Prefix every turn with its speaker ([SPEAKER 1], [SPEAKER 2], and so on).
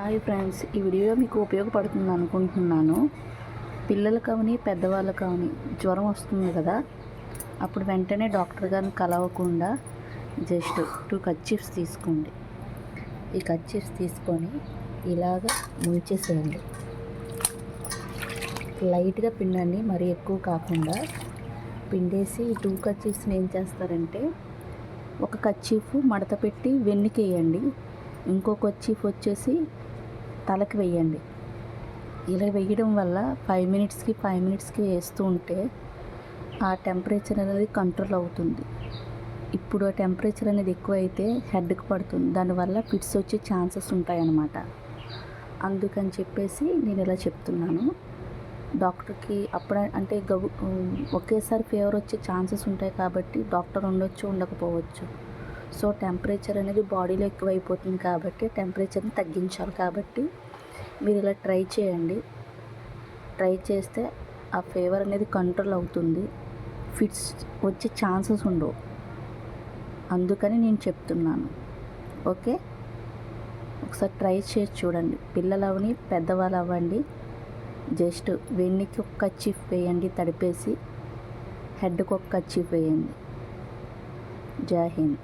[SPEAKER 1] Hi friends, ఈ video మీకు ఉపయోగపడుతుంది అనుకుంటున్నాను. పిల్లలకు అవని పెద్దవాళ్ళకు అవని జ్వరం వస్తుంది కదా, అప్పుడు వెంటనే డాక్టర్ గారిని కలవకుండా జస్ట్ 2 కర్చీఫ్స్ తీసుకోండి. ఈ కర్చీఫ్స్ తీసుకొని ఇలాగ ముంచేసేయండి. లైట్గా పిండండి, మరీ ఎక్కువ కాకుండా పిండేసి ఈ 2 కర్చీఫ్స్ని ఏం చేస్తారంటే, ఒక కర్చీఫ్ మడత పెట్టి వెన్నుకేయండి, ఇంకో కర్చీఫ్ వచ్చేసి తలకి వేయండి. ఇలా వేయడం వల్ల 5 మినిట్స్కి వేస్తూ ఉంటే ఆ టెంపరేచర్ అనేది కంట్రోల్ అవుతుంది. ఇప్పుడు ఆ టెంపరేచర్ అనేది ఎక్కువైతే హెడ్కి పడుతుంది, దానివల్ల ఫిట్స్ వచ్చే ఛాన్సెస్ ఉంటాయన్నమాట. అందుకని చెప్పేసి నేను ఇలా చెప్తున్నాను. డాక్టర్కి అప్పుడు అంటే ఒకేసారి ఫీవర్ వచ్చే ఛాన్సెస్ ఉంటాయి కాబట్టి డాక్టర్ ఉండొచ్చు, ఉండకపోవచ్చు. సో టెంపరేచర్ అనేది బాడీలో ఎక్కువైపోతుంది కాబట్టి టెంపరేచర్ని తగ్గించాలి. కాబట్టి మీరు ఇలా ట్రై చేయండి. ట్రై చేస్తే ఆ ఫీవర్ అనేది కంట్రోల్ అవుతుంది, ఫిట్స్ వచ్చే ఛాన్సెస్ ఉండవు. అందుకని నేను చెప్తున్నాను. ఓకే, ఒకసారి ట్రై చేసి చూడండి. పిల్లలు అవని పెద్దవాళ్ళు అవ్వండి, జస్ట్ వెన్నుకి ఒక కర్చీఫ్ వేయండి తడిపేసి, హెడ్కి ఒక కర్చీఫ్ వేయండి. జై హింద్.